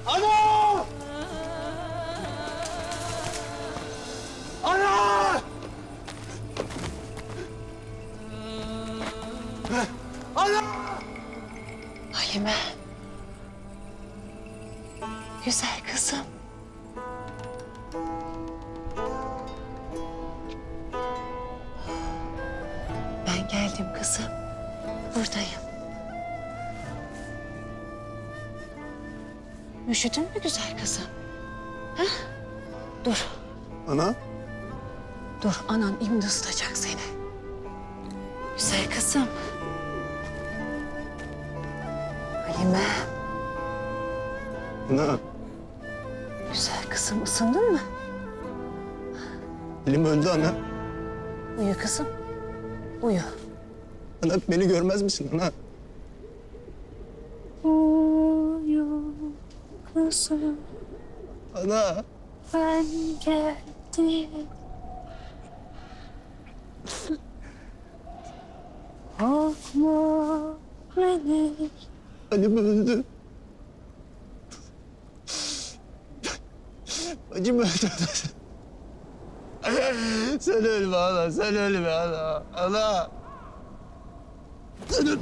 Ana! Ana! Ana! Halime. Güzel kızım. Ben geldim kızım. Buradayım. Üşüdün mü güzel kızım? Ha? Dur, Ana? dur. Anan imdi ısıtacak seni. Güzel kızım. Halime. Ana, Güzel kızım, ısındın mı? Halim öldü ana. Uyu kızım. Uyu. Ana beni görmez misin ana? Uyu kızım. Ana. Ben geldim. Korkma beni. Halim öldü. Bacım öldü. Sen ölme ana, sen ölme ana. Ana. Sen ölme.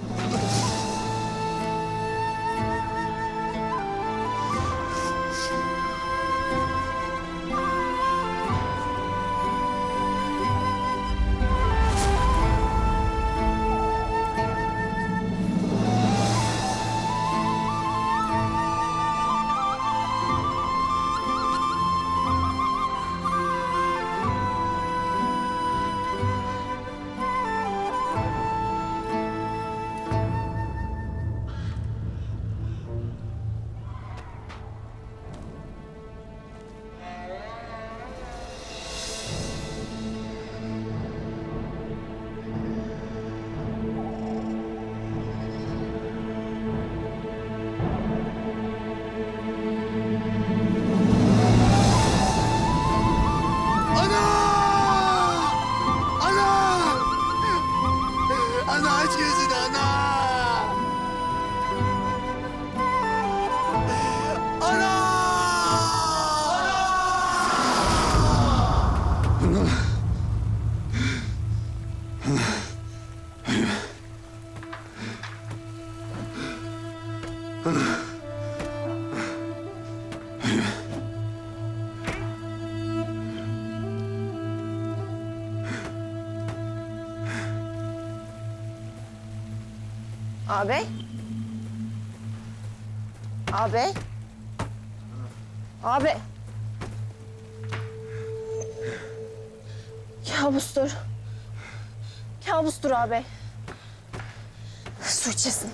Ağabey. Ağabey. Ağabey. Kabustur. Kabustur ağabey. Su içesin.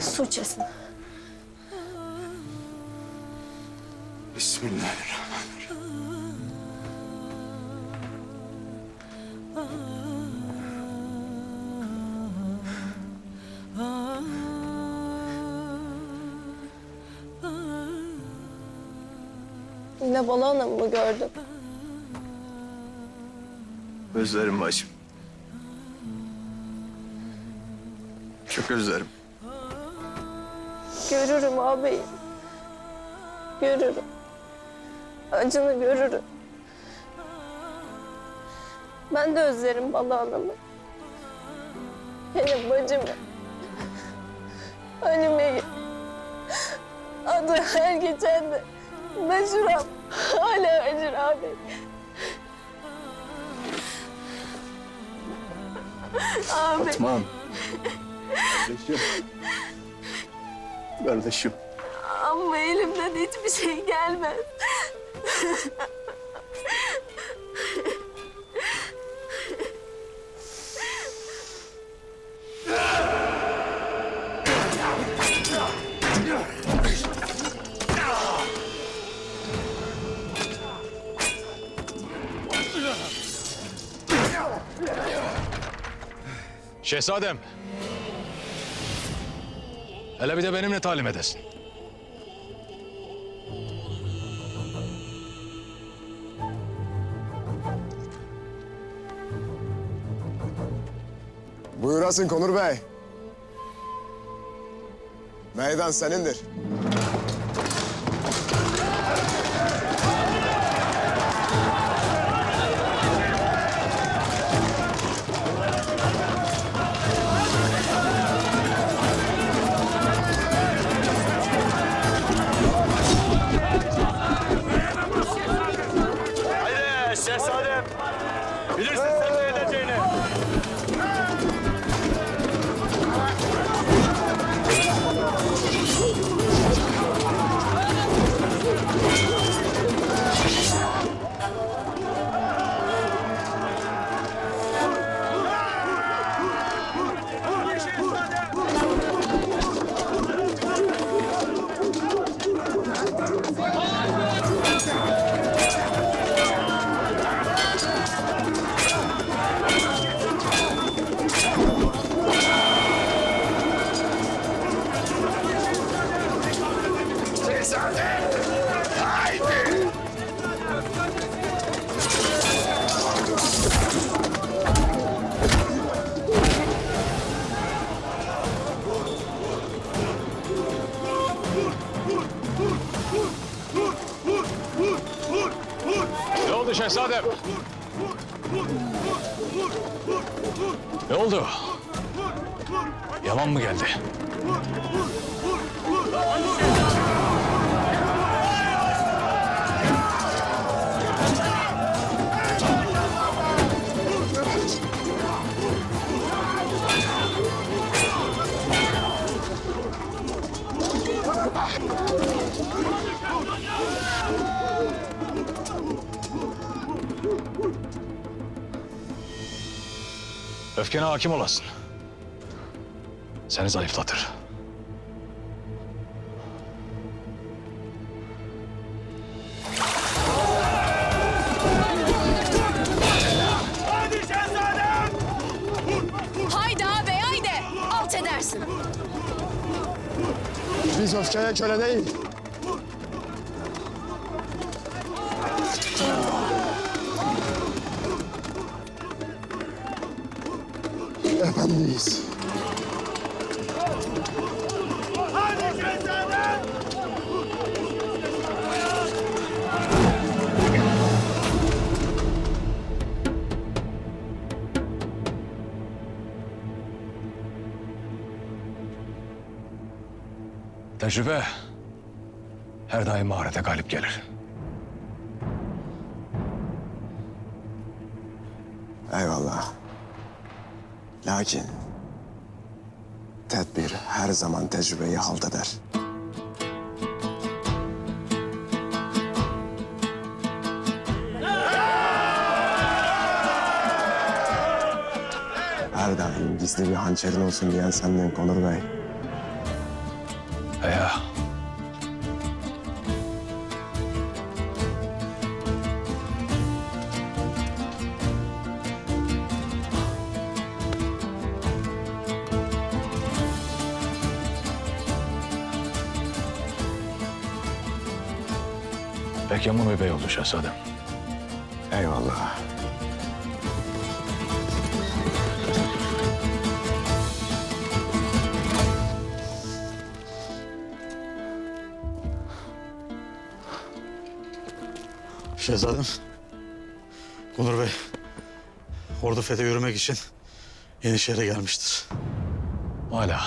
Su içesin. Bismillahirrahmanirrahim. Yine Bala Hanım'ı gördüm. Özlerim bacım. Çok özlerim. Görürüm ağabey. Görürüm. Acını görürüm. Ben de özlerim Bala Hanım'ı. Benim bacımı. Halime'yi. Adı her geçen de meşhuram. Hala acır ağabey. Ağabey. Tamam. Kardeşim. Kardeşim. Ama elimden hiçbir şey gelmez. Şehzadem. Hele bir de benimle talim edesin. Buyurasın Konur Bey. Meydan senindir. Haydi şehzadem. Bilirsin sen ne edeceğini. Ne oldu şehzadem? Ne oldu? Yalan mı geldi? Öfkene hakim olasın. Seni zayıflatır. Hadi şehzadem. Haydi ağabey haydi. Alt edersin. Biz öfkeye köle değil. Efendiyiz. Hadi şehzadem. Tecrübe her daim maharete galip gelir. Lakin tedbir her zaman tecrübeyi halt eder. Her daim gizli bir hançerin olsun diyen sendin Konur Bey. Ya. Pek yaman bir bey oldu şehzadem. Eyvallah. Şehzadem, Konur Bey, ordu fethe yürümek için Yenişehir'e gelmiştir. Hala.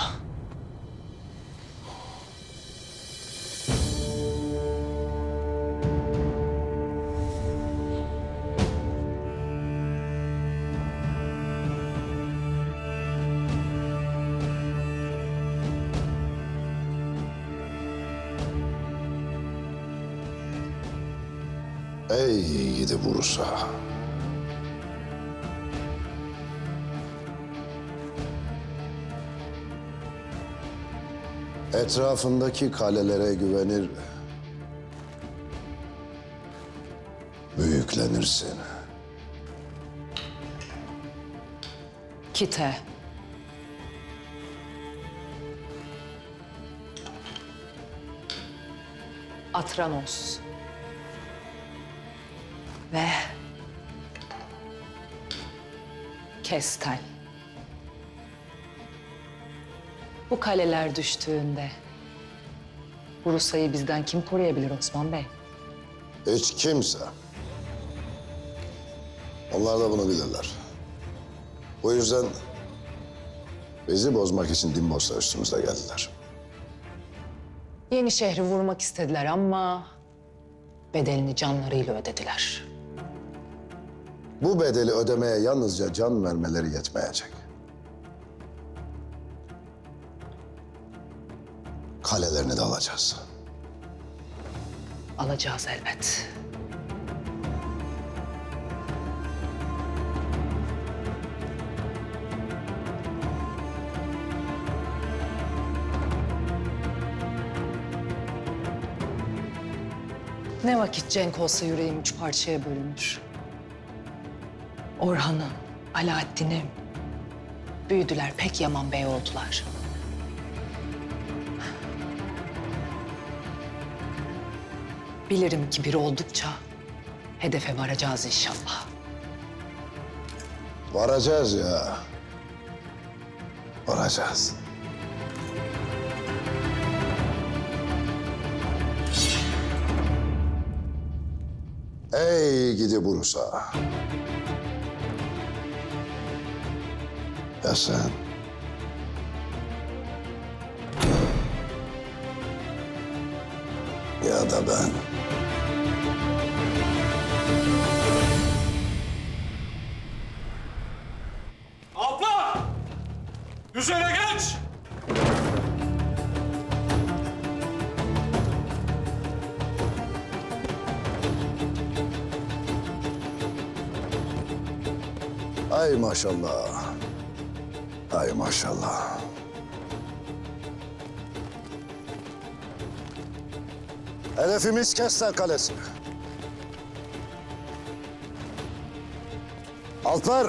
Ey gidi Bursa. Etrafındaki kalelere güvenir, büyüklenirsin. Kite. Atranos. Ve Kestel. Bu kaleler düştüğünde Bursa'yı bizden kim koruyabilir Osman Bey? Hiç kimse. Onlar da bunu bilirler. Bu yüzden bizi bozmak için Dimbos'la üstümüze geldiler. Yenişehir'i vurmak istediler ama bedelini canlarıyla ödediler. Bu bedeli ödemeye yalnızca can vermeleri yetmeyecek. Kalelerini de alacağız. Alacağız elbet. Ne vakit cenk olsa yüreğim 3 parçaya bölünür. Orhan'ım, Alaaddin'im büyüdüler, pek yaman bey oldular. Bilirim ki biri oldukça hedefe varacağız inşallah. Varacağız ya. Varacağız. Ey gidi Bursa. Ya sen? Ya da ben. Abla! Üzerine geç! Ay maşallah. Ay maşallah. Hedefimiz Kestel Kalesi. Alplar.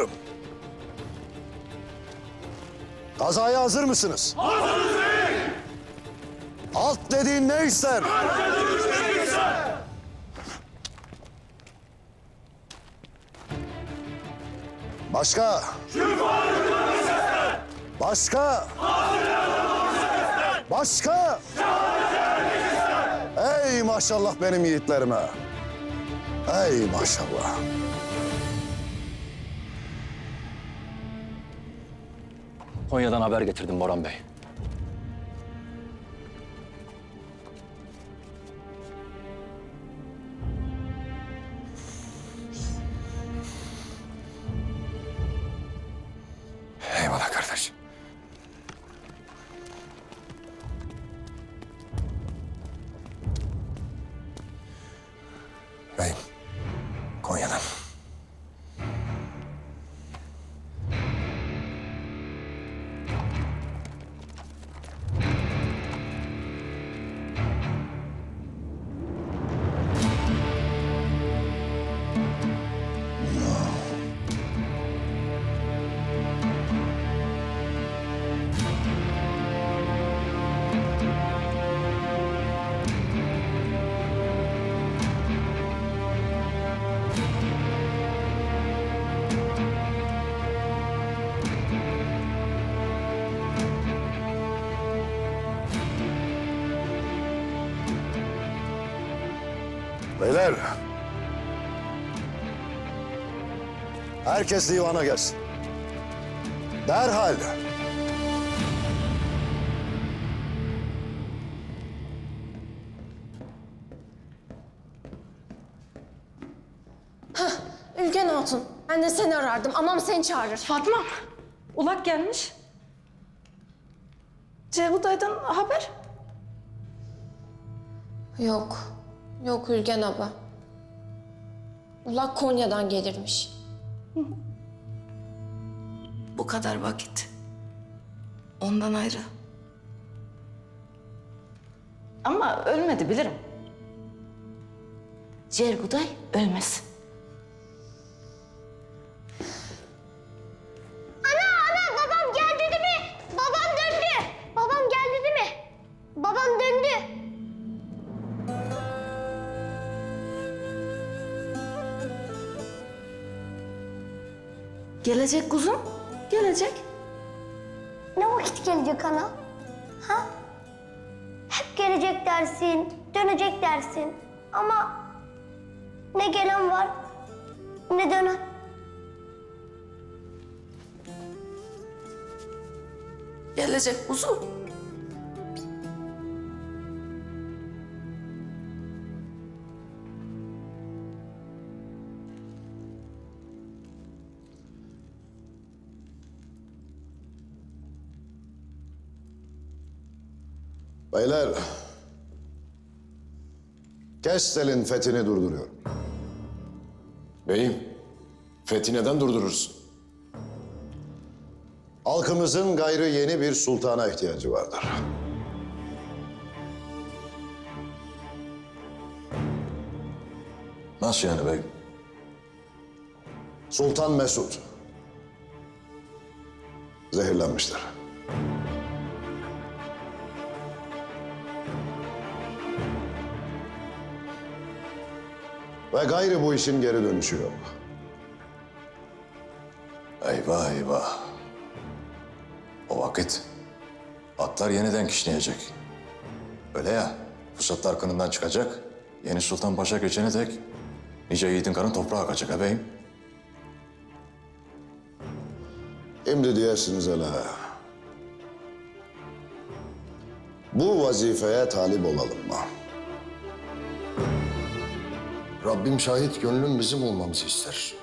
Kazaya hazır mısınız? Hazırız bey. Alt dediğin ne ister? Başka? Başka? Başka? Ey maşallah benim yiğitlerime. Ey maşallah. Konya'dan haber getirdim Boran Bey. Eyvallah Beyler. Herkes divana gelsin. Derhal. Ülken Hatun. Ben de seni arardım. Anam seni çağırır. Fatma, Ulak gelmiş. Cevuday'dan haber? Yok. Yok Ülgen abla. Ulak Konya'dan gelirmiş. Bu kadar vakit. Ondan ayrı. Ama ölmedi bilirim. Cerguday ölmez. Babam geldi değil mi? Babam döndü. Babam geldi değil mi? Babam döndü. Gelecek kuzum, gelecek. Ne vakit gelecek ana? Ha? Hep gelecek dersin, dönecek dersin. Ama ne gelen var, ne dönen. Gelecek kuzum. Beyler. Kestel'in fethini durduruyorum. Beyim, fethi neden durdurursun? Halkımızın gayrı yeni bir sultana ihtiyacı vardır. Nasıl yani beyim? Sultan Mesut zehirlenmiştir. Ve gayrı bu işin geri dönüşü yok. Eyvah eyvah. O vakit atlar yeniden kişneyecek. Öyle ya, fırsatlar kınından çıkacak. Yeni Sultan Paşa geçene dek nice yiğidin kanı toprağa akacak ha beyim. Şimdi diyersiniz hele. Bu vazifeye talip olalım mı? Rabbim şahit gönlüm bizim olmamızı ister.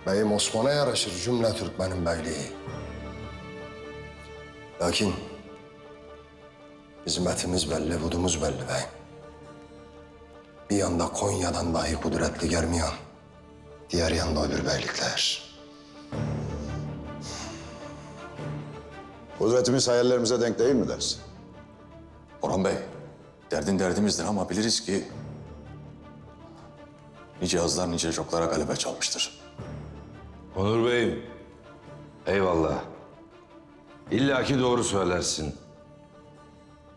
Beyim Osman'a yaraşır cümle Türkmenin beyliği. Lakin hizmetimiz belli, budumuz belli beyim. Bir yanda Konya'dan dahi kudretli Germiyan, diğer yanda öbür beylikler. Kudretimiz hayallerimize denk değil mi dersin? Orhan Bey, derdin derdimizdir ama biliriz ki nice azlar nice çoklara galebe çalmıştır. Onur Bey'im, eyvallah. İlla ki doğru söylersin.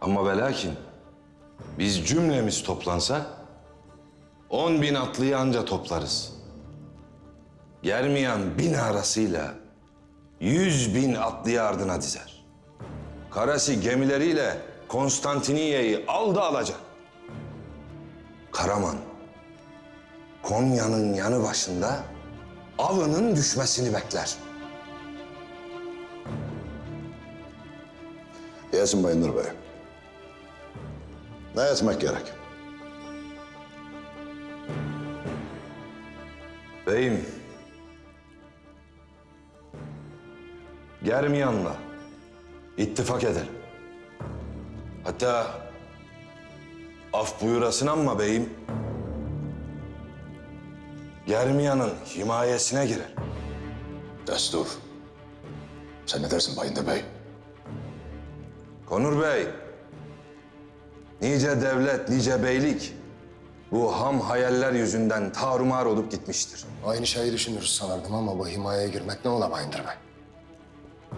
Ama ve lakin biz cümlemiz toplansa 10.000 atlıyı anca toplarız. Germiyan 1000 arasıyla 100.000 atlıyı ardına dizer. Karasi gemileriyle Konstantiniye'yi aldı alacak. Karaman, Konya'nın yanı başında avının düşmesini bekler. Yesin Bayındır Bey. Ne etmek gerek? Beyim, Germiyan'la ittifak edelim. Hatta af buyurasın ama beyim, Germiyan'ın himayesine girer. Destur. Sen ne dersin Bayındır Bey? Konur Bey, nice devlet, nice beylik bu ham hayaller yüzünden tarumar olup gitmiştir. Aynı şeyi düşünürüz sanırdım ama bu himayeye girmek ne ola Bayındır Bey?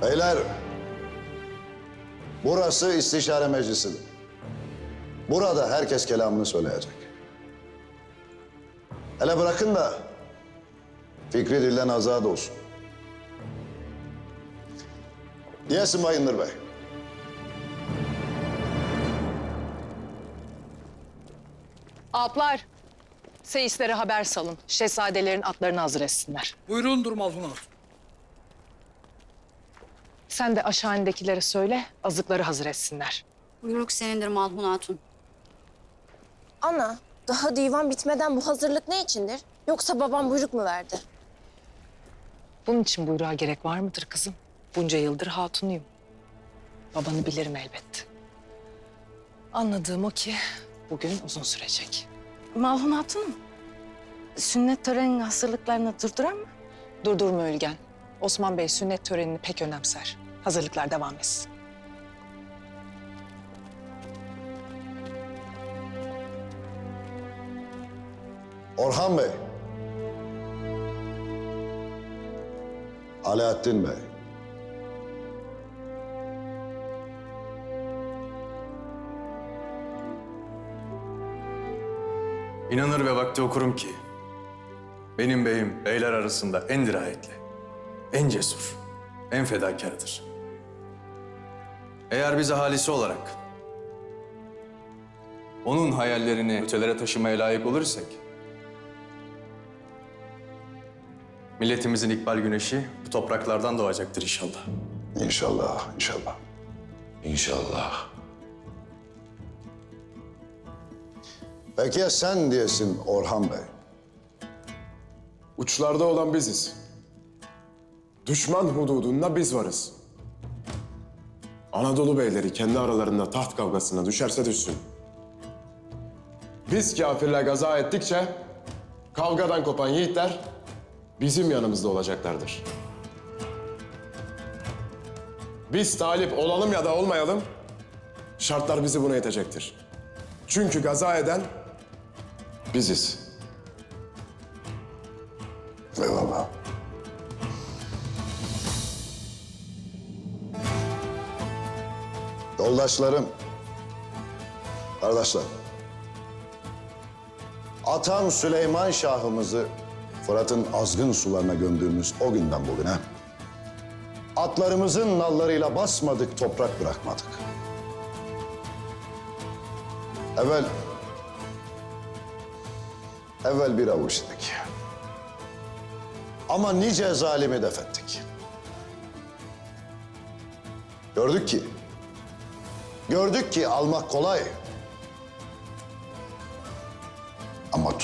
Beyler, burası istişare meclisidir. Burada herkes kelamını söyleyecek. Hele bırakın da fikri dilden azad olsun. Diyesin Bayındır Bey. Alplar, seyislere haber salın. Şehzadelerin atlarını hazır etsinler. Buyurun Durmalhun Hatun. Sen de aşağı indekilere söyle, azıkları hazır etsinler. Buyruk senindir Malhun Hatun. Ana, daha divan bitmeden bu hazırlık ne içindir? Yoksa babam buyruk mu verdi? Bunun için buyruğa gerek var mıdır kızım? Bunca yıldır hatunuyum. Babanı bilirim elbet. Anladığım o ki bugün uzun sürecek. Malhun Hatun'um, sünnet töreninin hazırlıklarını durdurar mı? Durdurma Ülgen. Osman Bey sünnet törenini pek önemser. Hazırlıklar devam etsin. Orhan Bey. Alaaddin Bey. İnanır ve vakti okurum ki benim beyim beyler arasında en dirayetli, en cesur, en fedakardır. Eğer biz ahalisi olarak onun hayallerini ötelere taşımaya layık olursak, milletimizin ikbal güneşi bu topraklardan doğacaktır inşallah. İnşallah, inşallah. İnşallah. Peki ya sen diyesin Orhan Bey? Uçlarda olan biziz. Düşman hududunda biz varız. Anadolu beyleri kendi aralarında taht kavgasına düşerse düşsün. Biz kafirle gaza ettikçe kavgadan kopan yiğitler bizim yanımızda olacaklardır. Biz talip olalım ya da olmayalım, şartlar bizi buna itecektir. Çünkü gaza eden biziz. Eyvallah. Yoldaşlarım, kardeşler. Atam Süleyman Şah'ımızı Fırat'ın azgın sularına gömdüğümüz o günden bugüne atlarımızın nallarıyla basmadık, toprak bırakmadık. Evvel bir avuç idik. Ama nice zalimi def ettik. Gördük ki almak kolay. Ama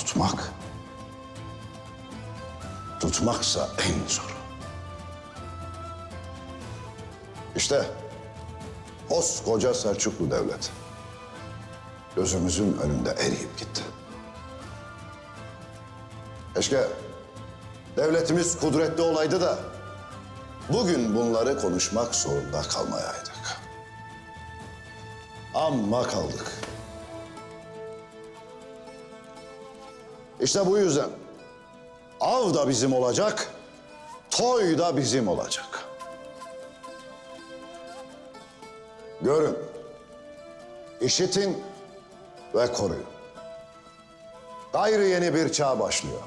tutmaksa en zoru. İşte koskoca Selçuklu Devleti gözümüzün önünde eriyip gitti. Keşke devletimiz kudretli olaydı da bugün bunları konuşmak zorunda kalmayaydık. Amma kaldık. İşte bu yüzden av da bizim olacak, toy da bizim olacak. Görün, işitin ve koruyun. Gayrı yeni bir çağ başlıyor.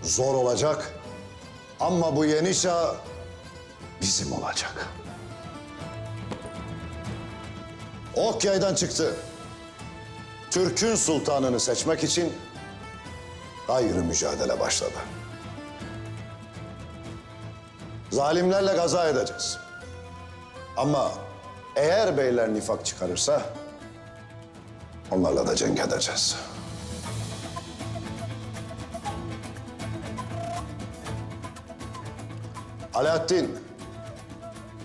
Zor olacak ama bu yeni çağ bizim olacak. Ok yaydan çıktı. Türk'ün sultanını seçmek için gayrı mücadele başladı. Zalimlerle gaza edeceğiz. Ama eğer beyler nifak çıkarırsa onlarla da cenk edeceğiz. Alaaddin,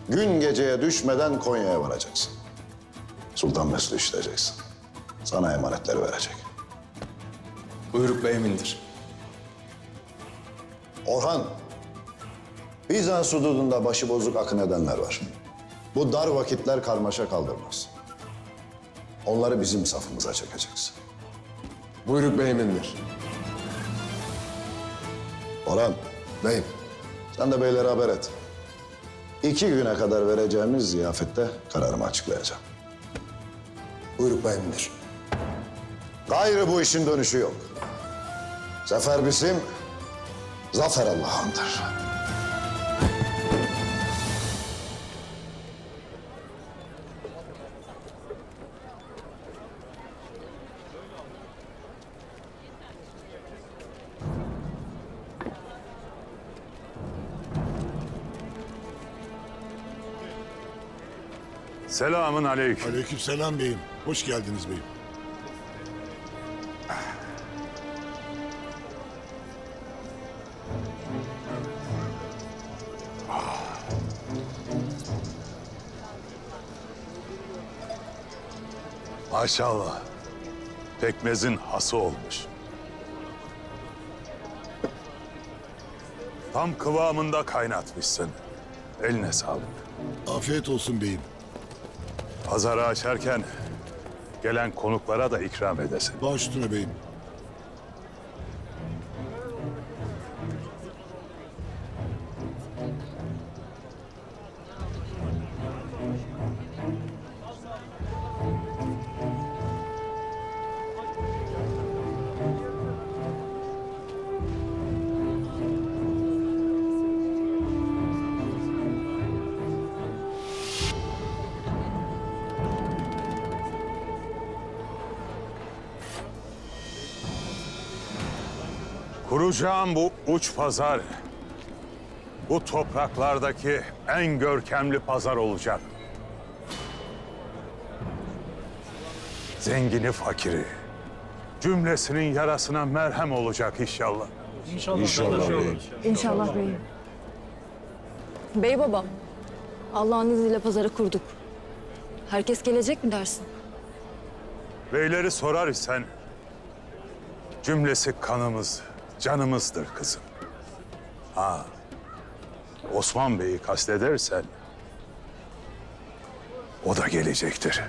gün geceye düşmeden Konya'ya varacaksın. Sultan Mesud'u işleyeceksin. Sana emanetleri verecek. Buyruk beyimindir. Orhan, Bizans hududunda başı bozuk akın edenler var. Bu dar vakitler karmaşa kaldırmaz. Onları bizim safımıza çekeceksin. Buyruk beyimindir. Orhan, beyim, sen de beylere haber et. 2 güne kadar vereceğimiz ziyafette kararımı açıklayacağım. Buyruk beyimindir. Gayrı bu işin dönüşü yok. Zafer bizim, zafer Allah'ındır. Selamın aleyküm. Aleykümselam beyim. Hoş geldiniz beyim. Maşallah. Pekmezin hası olmuş. Tam kıvamında kaynatmışsın. Eline sağlık. Afiyet olsun beyim. Pazarı açarken gelen konuklara da ikram edesin. Baş üstüne beyim. Kuracağım bu uç pazar, bu topraklardaki en görkemli pazar olacak. Zengini, fakiri, cümlesinin yarasına merhem olacak inşallah. İnşallah beyim. İnşallah beyim. Bey babam, Allah'ın izniyle pazarı kurduk. Herkes gelecek mi dersin? Beyleri sorar isen, cümlesi kanımız, canımızdır kızım. Ha, Osman Bey'i kastedersen, o da gelecektir.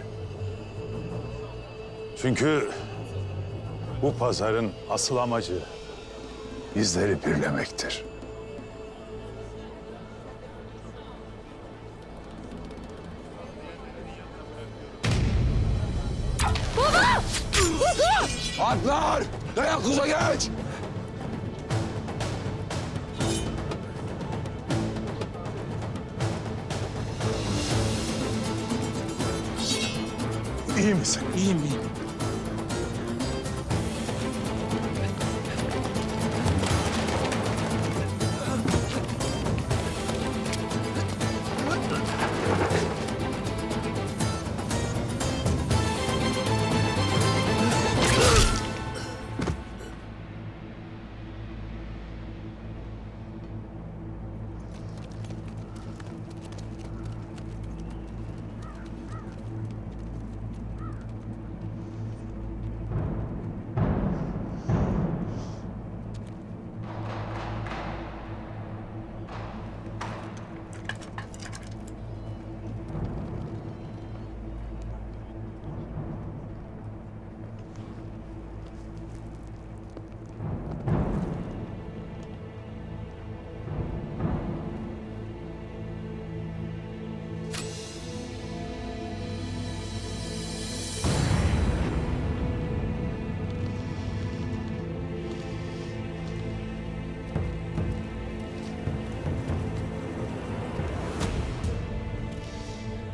Çünkü bu pazarın asıl amacı bizleri birlemektir. Atlar! Dayan kuza geç! İyi misin? İyiyim, iyiyim.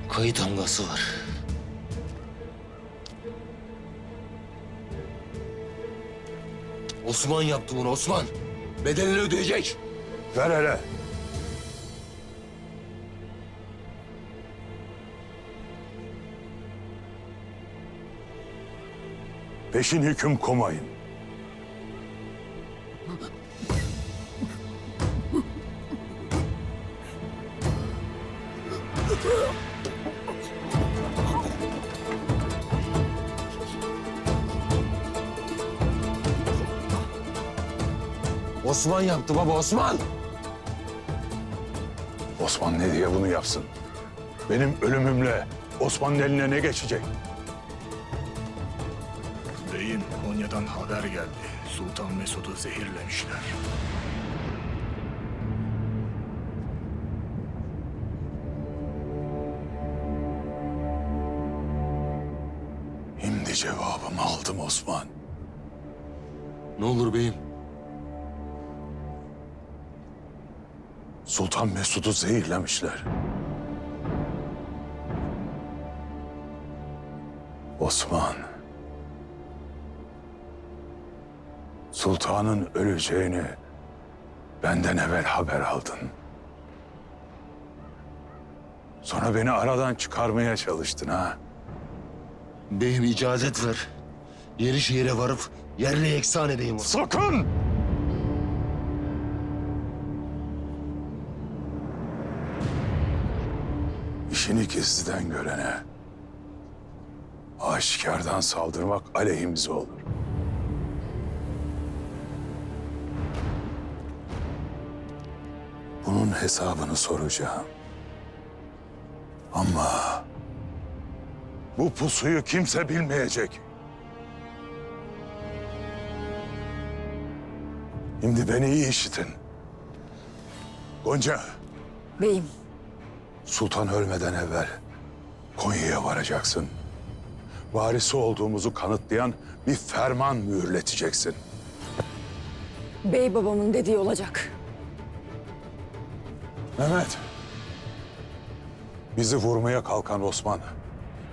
Kayıt damgası var. Osman yaptı bunu, Osman. Bedelini ödeyecek. Ver hele. Peşin hüküm komayın. Osman yaptı baba, Osman. Osman ne diye bunu yapsın? Benim ölümümle Osman'ın eline ne geçecek? Beyim, Konya'dan haber geldi. Sultan Mesud'u zehirlemişler. Şimdi cevabımı aldım Osman. Ne olur beyim? Sultan Mesud'u zehirlemişler. Osman, sultanın öleceğini benden evvel haber aldın. Sonra beni aradan çıkarmaya çalıştın ha. Beyim icazet ver. Yeni şehire varıp yerle yeksan edeyim. Sakın! İşini gizliden görene aşikardan saldırmak aleyhimize olur. Bunun hesabını soracağım. Ama bu pusuyu kimse bilmeyecek. Şimdi beni iyi işitin. Gonca, Beyim. Sultan ölmeden evvel Konya'ya varacaksın. Varisi olduğumuzu kanıtlayan bir ferman mühürleteceksin. Bey babamın dediği olacak. Mehmet, bizi vurmaya kalkan Osman,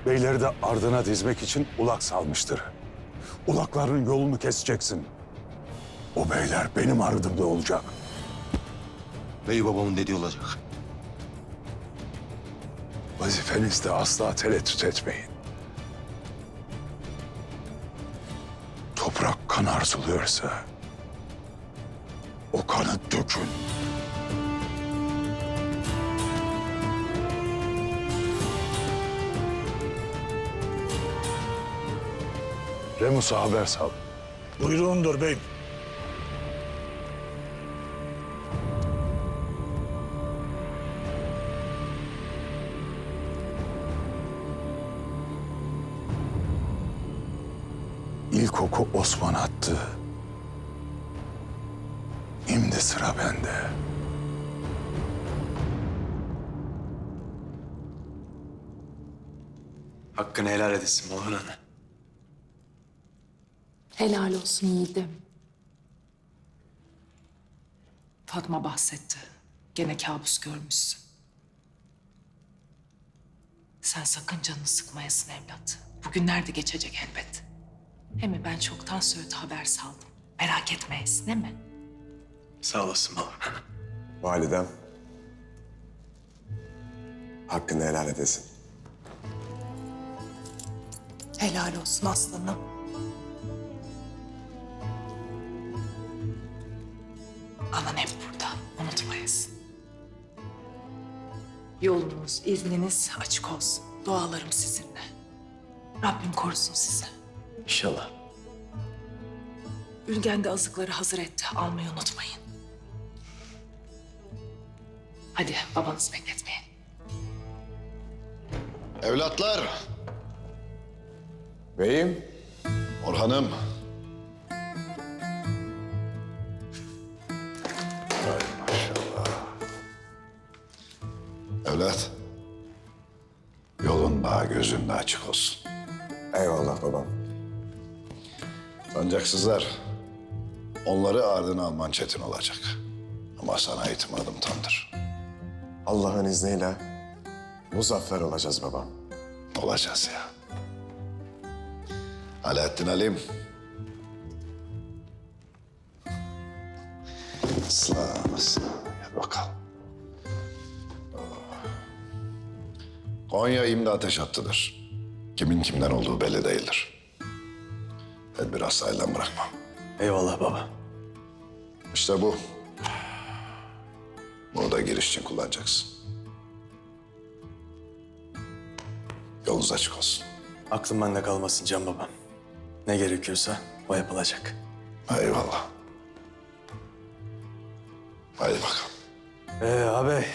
beyleri de ardına dizmek için ulak salmıştır. Ulakların yolunu keseceksin. O beyler benim ardımda olacak. Bey babamın dediği olacak. Vazifenizde asla tereddüt etmeyin. Toprak kan arzuluyorsa o kanı dökün. Remus'a haber sal. Buyruğundur beyim. İlk oku Osman attı. Şimdi sıra bende. Hakkını helal edesin Malhun Ana. Helal olsun yiğidim. Fatma bahsetti. Gene kabus görmüşsün. Sen sakın canını sıkmayasın evlat. Bugünler de geçecek elbet. Hem ben çoktan Söğüt'e haber saldım. Merak etmeyesin değil mi? Sağ olasın Malhun Ana. Validem. Hakkını helal edesin. Helal olsun aslanım. Anan hep burada. Unutmayasın. Yolunuz, izniniz açık olsun. Dualarım sizinle. Rabbim korusun sizi. İnşallah. Ülgen de azıkları hazır etti. Almayı unutmayın. Hadi babanız bekletmeyin. Evlatlar, Beyim. Orhan'ım. Evlat, yolun daha gözün de açık olsun. Eyvallah babam. Sancaksızlar, onları ardına alman çetin olacak. Ama sana itimadım tamdır. Allah'ın izniyle muzaffer olacağız babam. Olacağız ya. Alaaddin Alim. Islan, ıslan. Gel bakalım. Konya imdi ateş hattıdır. Kimin kimden olduğu belli değildir. Tedbir asla elden bırakmam. Eyvallah baba. İşte bu. Bunu da giriş için kullanacaksın. Yolunuz açık olsun. Aklım bende kalmasın Can babam. Ne gerekiyorsa o yapılacak. Eyvallah. Haydi bakalım. Ağabey.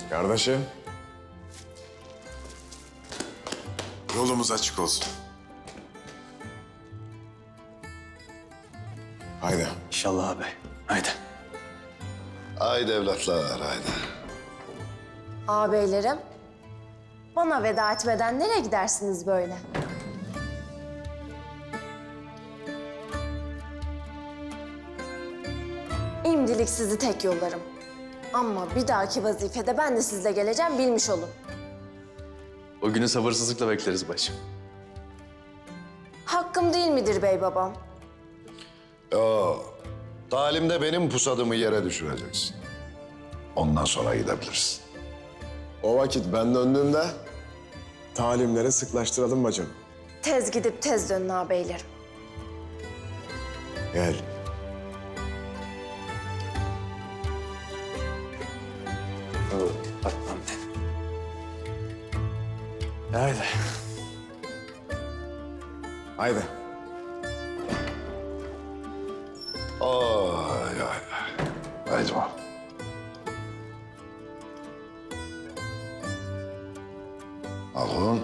Kardeşim. Yolumuz açık olsun. Haydi. İnşallah ağabey. Haydi. Haydi evlatlar, haydi. Ağabeylerim, bana veda etmeden nereye gidersiniz böyle? İmdilik sizi tek yollarım. Ama bir dahaki vazifede ben de sizle geleceğim, bilmiş olun. O günü sabırsızlıkla bekleriz bacım. Hakkım değil midir bey babam? Yo, talimde benim pusadımı yere düşüreceksin. Ondan sonra gidebilirsin. O vakit ben döndüğümde talimleri sıklaştıralım bacım. Tez gidip tez dönün ağabeylerim. Gel. Haydi. Haydi. Ay ay. Haydi bakalım. Alın.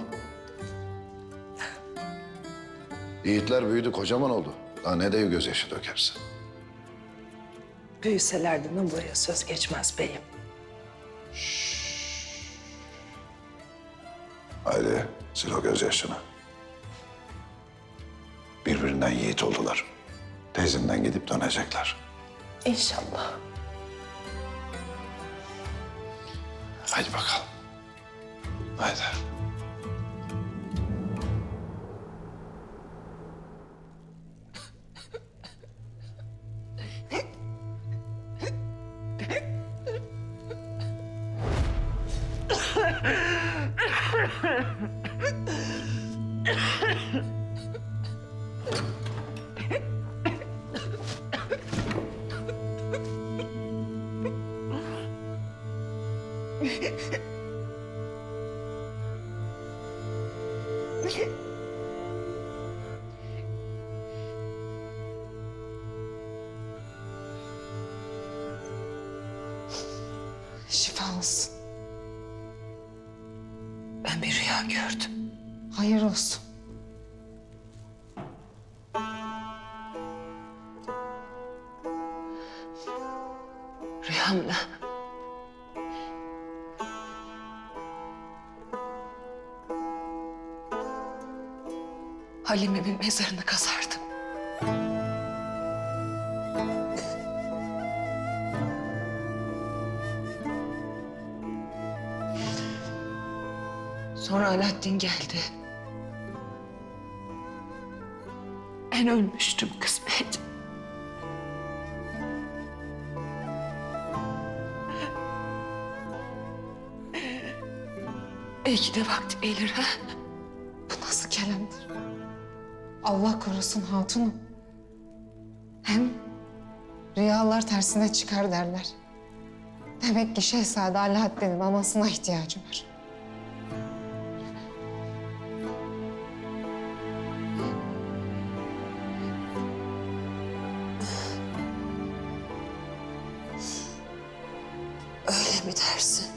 Yiğitler büyüdü, kocaman oldu. Daha ne dev gözyaşı dökersin. Büyüselerdi mi buraya söz geçmez beyim. Haydi sil o gözyaşını. Birbirinden yiğit oldular. Tezinden gidip dönecekler. İnşallah. Haydi bakalım. Haydi. Şifa olsun. Ben bir rüya gördüm. Hayır olsun. Rüyamda Halime'min mezarını kazardım. Sonra Alaaddin geldi. Ben ölmüştüm kısmet. Belki de vakti gelir ha. Bu nasıl kelamdır? Allah korusun hatunum. Hem rüyalar tersine çıkar derler. Demek ki Şehzade Alaaddin'in anasına ihtiyacı var. Öyle mi dersin?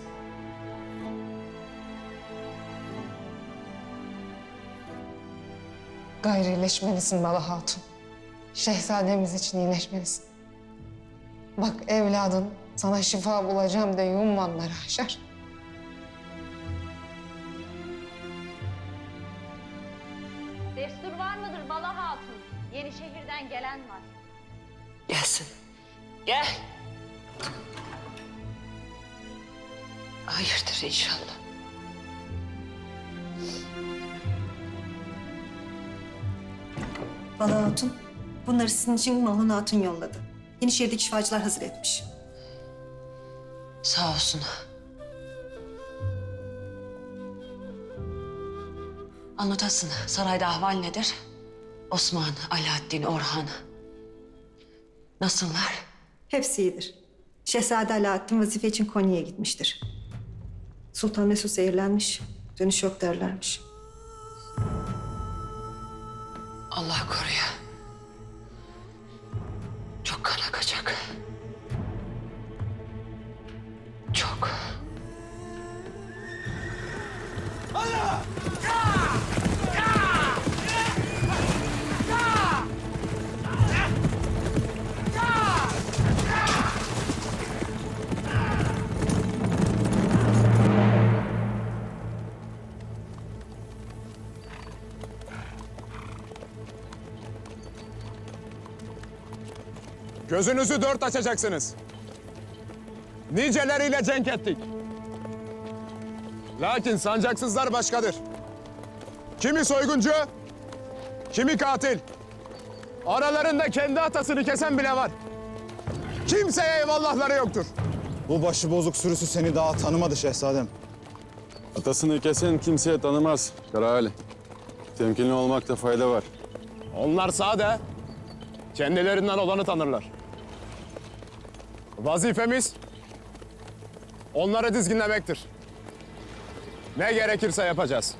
Gayrı iyileşmelisin Bala Hatun. Şehzademiz için iyileşmelisin. Bak evladın sana şifa bulacağım diye ummanları aşar. Destur var mıdır Bala Hatun? Yenişehir'den gelen var. Gelsin. Gel. Hayırdır inşallah. Bala Hatun, bunları sizin için Mahun Hatun yolladı. Yenişehir'deki şifacılar hazır etmiş. Sağ olsun. Anlatasın. Sarayda ahval nedir? Osman, Alaaddin, Orhan. Nasıllar? Hepsi iyidir. Şehzade Alaaddin vazife için Konya'ya gitmiştir. Sultan Mesut zehirlenmiş. Dönüş yok derlermiş. Allah koruya. Çok kan akacak. Çok. Gözünüzü dört açacaksınız. Niceleriyle cenk ettik. Lakin sancaksızlar başkadır. Kimi soyguncu, kimi katil. Aralarında kendi atasını kesen bile var. Kimseye eyvallahları yoktur. Bu başıbozuk sürüsü seni daha tanımadı şehzadem. Atasını kesen kimseye tanımaz Karaali. Temkinli olmakta fayda var. Onlar sade. Kendilerinden olanı tanırlar. Vazifemiz onları dizginlemektir. Ne gerekirse yapacağız.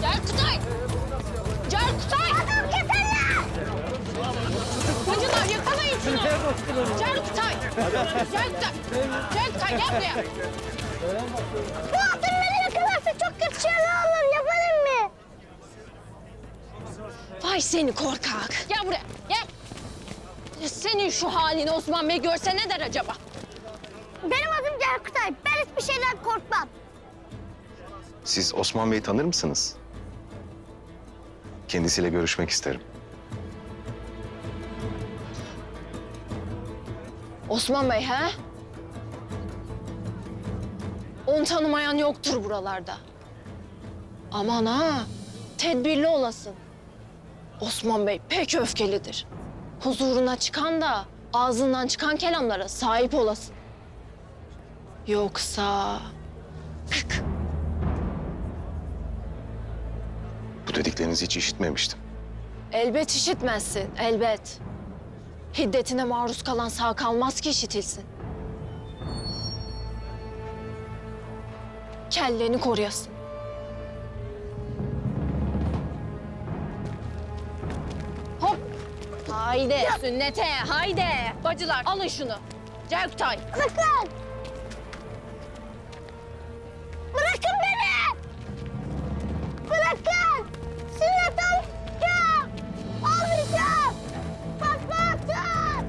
Cerkutay! Cerkutay! Adam keserler! Bacılar yakalayın şunu! Cerkutay! Cerkutay! Cerkutay gel buraya! Bu atın beni yakalarsa çok kötü şeyler olur. Yaparım mı? Vay seni korkak! Gel buraya, gel! Senin şu halini Osman Bey görse ne der acaba? Benim adım Cerkutay. Ben hiçbir şeyden korkmam. Siz Osman Bey'i tanır mısınız? Kendisiyle görüşmek isterim. Osman Bey he? Onu tanımayan yoktur buralarda. Aman ha, tedbirli olasın. Osman Bey pek öfkelidir. Huzuruna çıkan da ağzından çıkan kelamlara sahip olasın. Yoksa... Bu dediklerinizi hiç işitmemiştim. Elbet işitmezsin, elbet. Hiddetine maruz kalan sağ kalmaz ki işitilsin. Kelleni koruyasın. Hop! Haydi sünnete, haydi. Bacılar alın şunu. Cerkutay. Bırakın! Bırakın beni! Bırakın! Sünnet almayacağım! Almayacağım! Patlatın!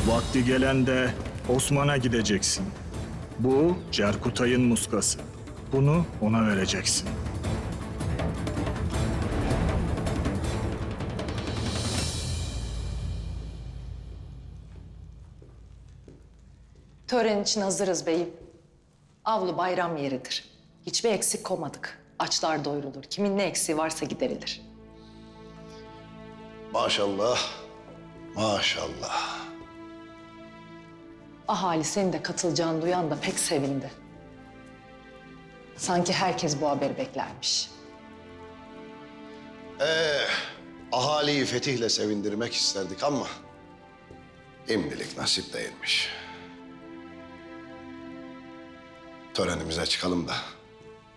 Vakti gelende Osman'a gideceksin. Bu Cerkutay'ın muskası. Bunu ona vereceksin. Tören için hazırız beyim. Avlu bayram yeridir. Hiçbir eksik koymadık. Açlar doyurulur. Kimin ne eksiği varsa giderilir. Maşallah, maşallah. Ahali senin de katılacağını duyan da pek sevindi. Sanki herkes bu haberi beklermiş. Ahaliyi fetihle sevindirmek isterdik ama şimdilik nasip değilmiş. Törenimize çıkalım da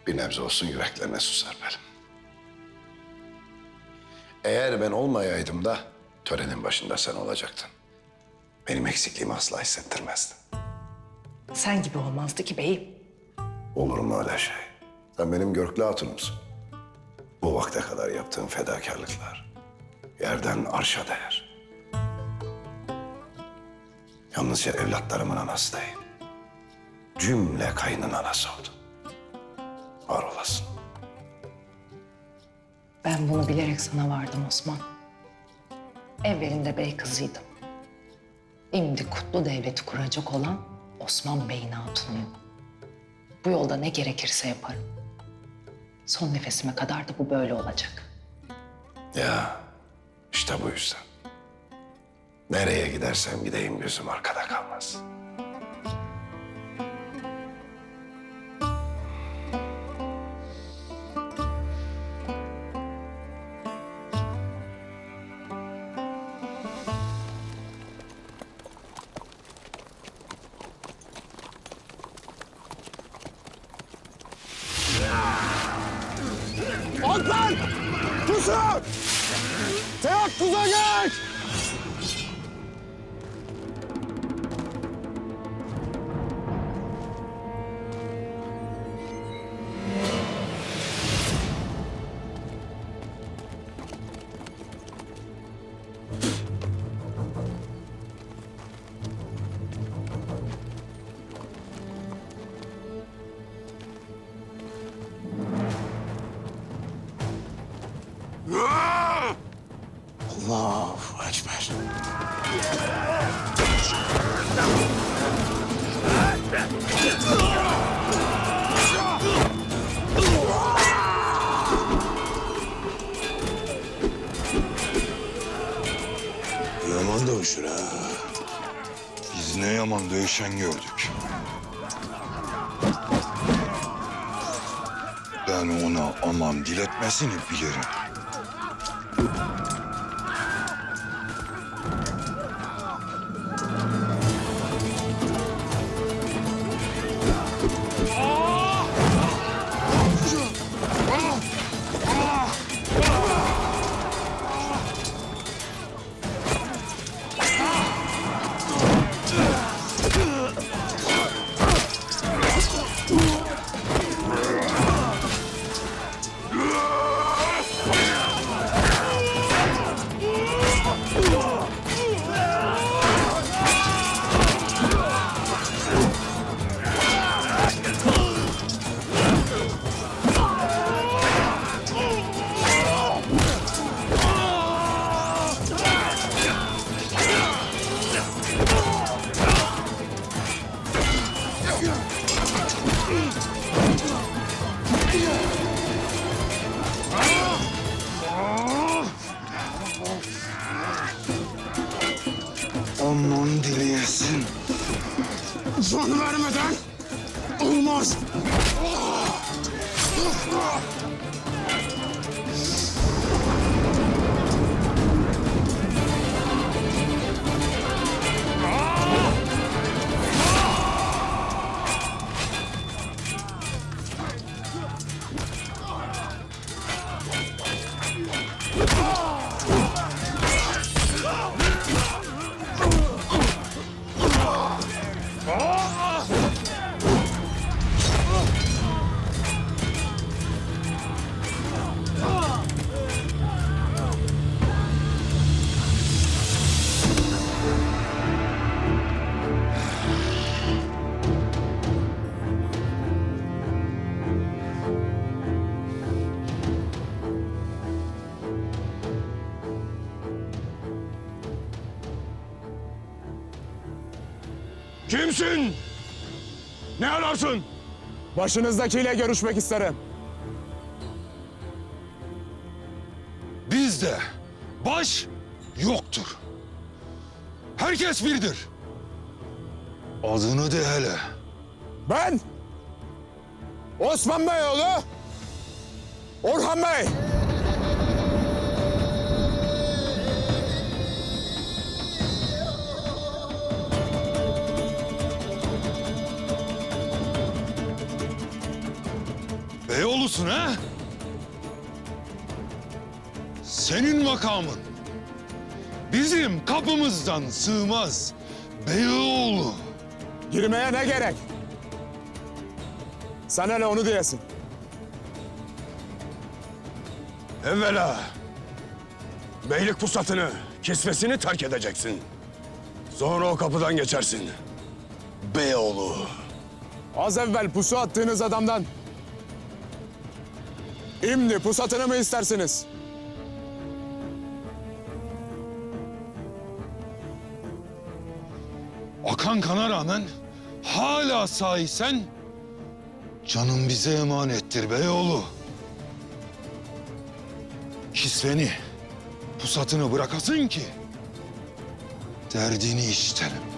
bir nebze olsun yüreklerine su serpelim. Eğer ben olmayaydım da törenin başında sen olacaktın. Benim eksikliğimi asla hissettirmezdin. Sen gibi olmazdı ki beyim. Olur mu öyle şey? Sen benim Görklü Hatun'umsun. Bu vakte kadar yaptığın fedakarlıklar yerden arşa değer. Yalnızca evlatlarımın anası değil, cümle kayının anası oldu. Var olasın. Ben bunu bilerek sana vardım Osman. Evvelinde bey kızıydım. Şimdi kutlu devleti kuracak olan Osman Bey'in hatunuyum. Bu yolda ne gerekirse yaparım. Son nefesime kadar da bu böyle olacak. Ya işte bu yüzden. Nereye gidersem gideyim gözüm arkada kalmaz. Alper! Tuzak! Teyakkuza geç! Allahu Ekber. geçen gördük. Ben ona aman diletmesini bilirim. Aman dileyesin. Can vermeden olmaz. Kimsin? Ne ararsın? Başınızdakiyle görüşmek isterim. Bizde baş yoktur. Herkes birdir. Adını de hele. Ben Osman Bey oğlu Orhan Bey. Beyoğlu'sun ha? Senin makamın bizim kapımızdan sığmaz Beyoğlu. Girmeye ne gerek? Sen hele onu diyesin. Evvela beylik pusatını, kisvesini terk edeceksin. Sonra o kapıdan geçersin. Beyoğlu. Az evvel pusu attığınız adamdan şimdi pusatını mı istersiniz? Akan kana rağmen hala sahisen canım bize emanettir Beyoğlu. Kisveni, pusatını bırakasın ki derdini işitelim.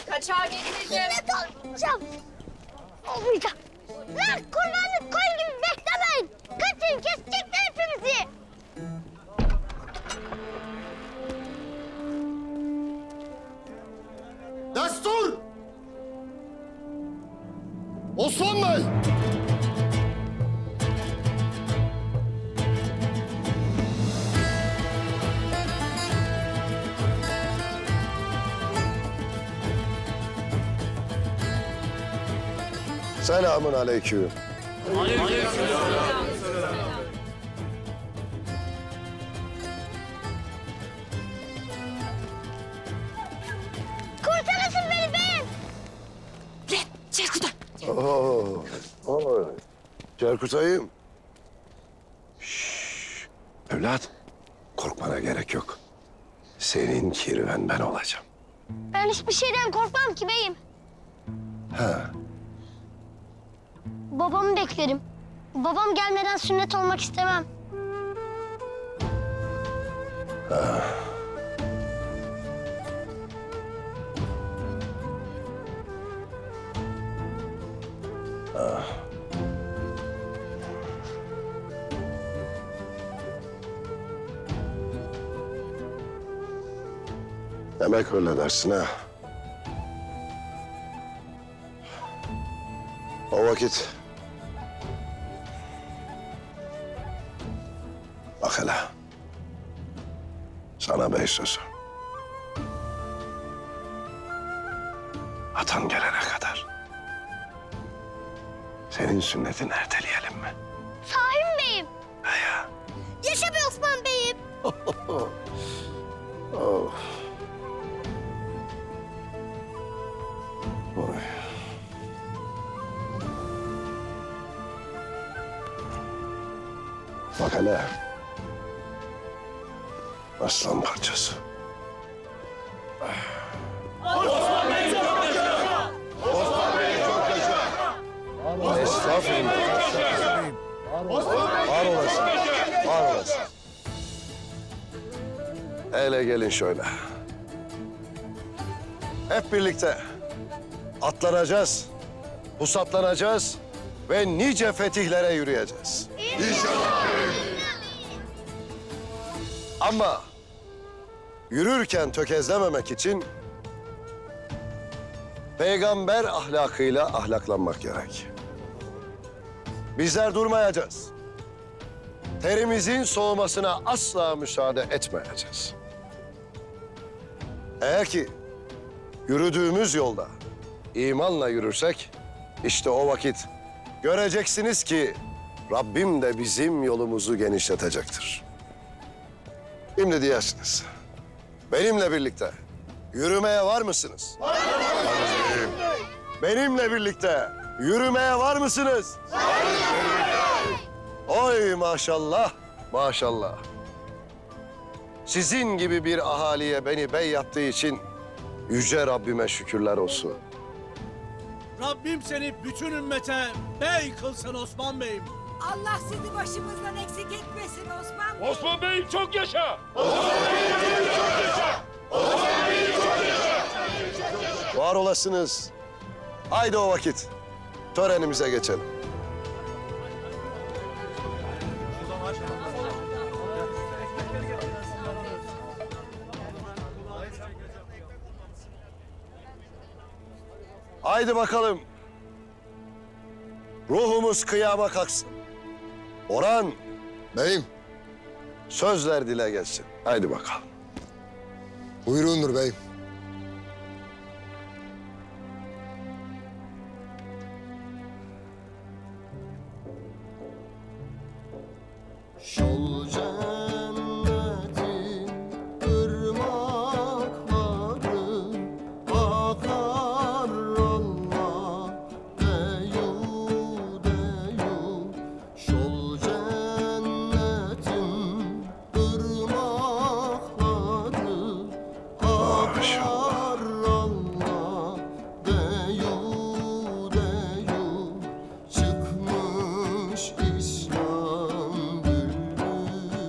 Kaçağa getireceğim. Sünnet olmayacağım. Olmayacağım. Lan kurbanlık koyun gibi beklemeyin. Kaçın, kesecekler hepimizi. Destur! Osman Bey! Selamun aleyküm. Kurtarırsın beni beyim. Cerkutayım. Evlat, korkmana gerek yok. Senin kirven ben olacağım. Ben hiçbir şeyden korkmam ki beyim. Ha, Babamı beklerim. Babam gelmeden sünnet olmak istemem. demek öyle dersin ha. O vakit... Bak hele. Sana bey sözü. Atan gelene kadar senin sünnetini erteleyelim mi? Sahi mi beyim? He ya. Yaşa be Osman beyim. Oh. Oy. Bak hele. Aslan parçası. Osman Bey çok yaşa! Osman Bey çok yaşa! Estağfurullah. Var olasın. Var olasın. Hele gelin şöyle. Hep birlikte atlanacağız, pusatlanacağız ve nice fetihlere yürüyeceğiz. İnşallah. Ama yürürken tökezlememek için peygamber ahlakıyla ahlaklanmak gerek. Bizler durmayacağız. Terimizin soğumasına asla müsaade etmeyeceğiz. Eğer ki yürüdüğümüz yolda imanla yürürsek, işte o vakit göreceksiniz ki Rabbim de bizim yolumuzu genişletecektir. Şimdi diyesiniz, benimle birlikte yürümeye var mısınız? Varız. Benimle birlikte yürümeye var mısınız? Oy maşallah, maşallah. Sizin gibi bir ahaliye beni bey yaptığı için yüce Rabbime şükürler olsun. Rabbim seni bütün ümmete bey kılsın Osman Bey'im. Allah sizi başımızdan eksik etmesin Osman Bey. Osman Bey'im çok yaşa! Var olasınız. Haydi o vakit törenimize geçelim. Haydi bakalım. Ruhumuz kıyama kalksın. Orhan. Beyim. Sözler dile gelsin. Haydi bakalım. Buyurundur beyim. Şol cennetin ırmakları akar Allah deyu deyu. Şol cennetin ırmakları akar Allah deyu deyu. Çıkmış İslam bülbülü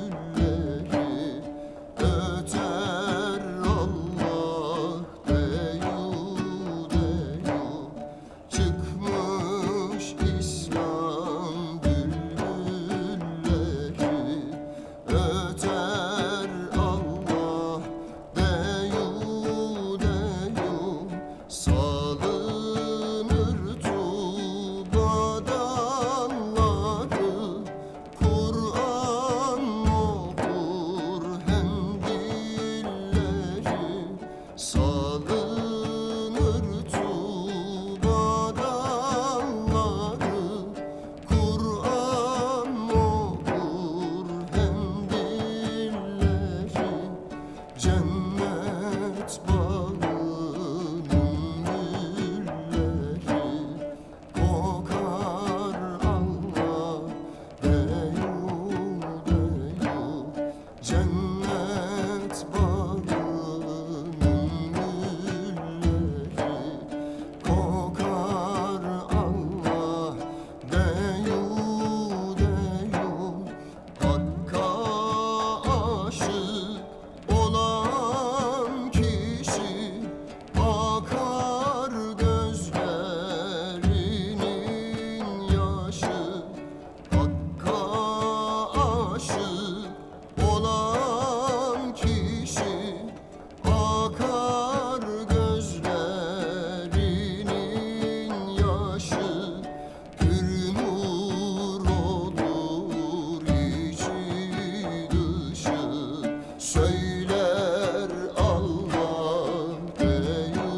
söyler Allah deyu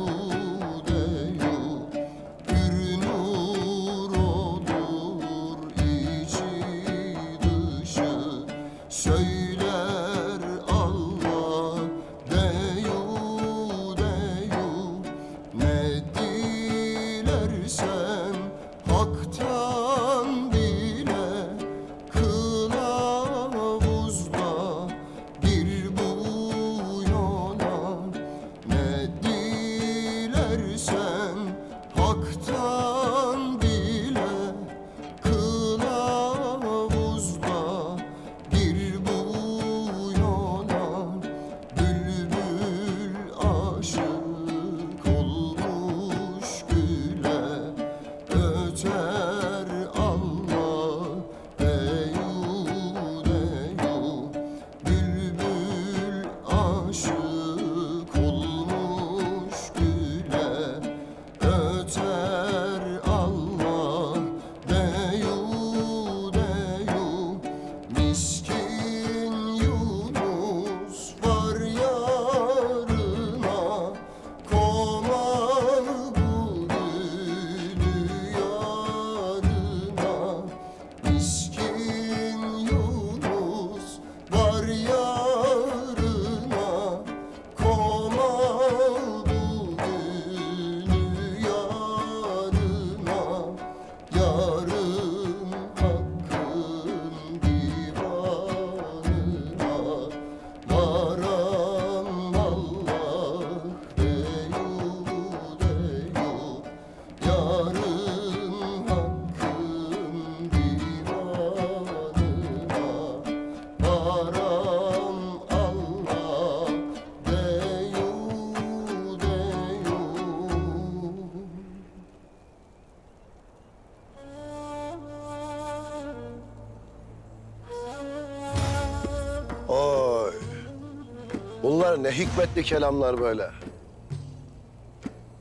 deyu. Bir nur olur içi dışı, söyler Allah deyu deyu. Ne dilersen haktan dile, kılavuzda bir bu yola. Ne dilersen haktan dile, kılavuzda bir bu yola. Bülbül aşık olmuş güle, öter Allah deyu deyu. Bülbül aşık olmuş güle, öter Allah deyu deyu. Miskin Yunus var yarına, komar bu gülü yarına. Miskin Yunus var yarına, komar bu gülü yarına. Yarın hakkın divanına, varan Allah deyu deyu. Yarın hakkın divanına, varan Allah deyu deyu. Oy. Bunlar ne hikmetli kelamlar böyle.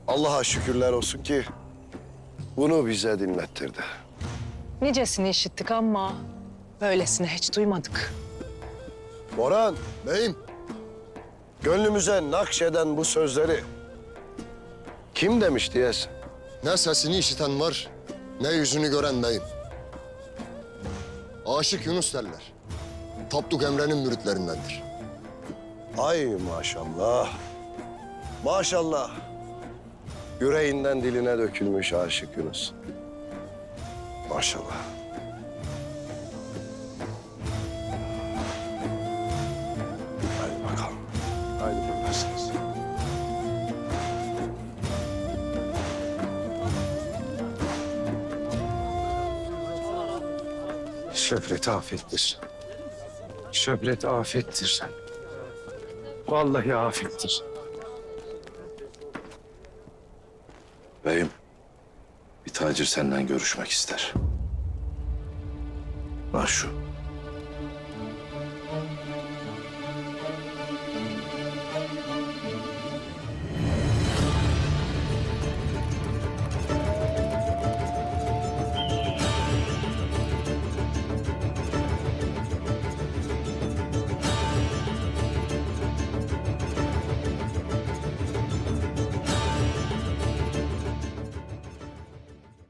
Allah'a şükürler olsun ki bunu bize dinlettirdi. Nicesini işittik ama böylesini hiç duymadık. Boran, beyim. Gönlümüze nakşeden bu sözleri kim demiş diyesin? Ne sesini işiten var, ne yüzünü gören beyim. Aşık Yunus derler. Tapduk Emre'nin müritlerindendir. Ay maşallah. Maşallah. Yüreğinden diline dökülmüş aşık Yunus. Maşallah. Haydi bakalım. Haydi buradasınız. Şöhret afettir. Şöhret afettir. Vallahi afettir. Beyim, bir tacir senden görüşmek ister. Bak şu.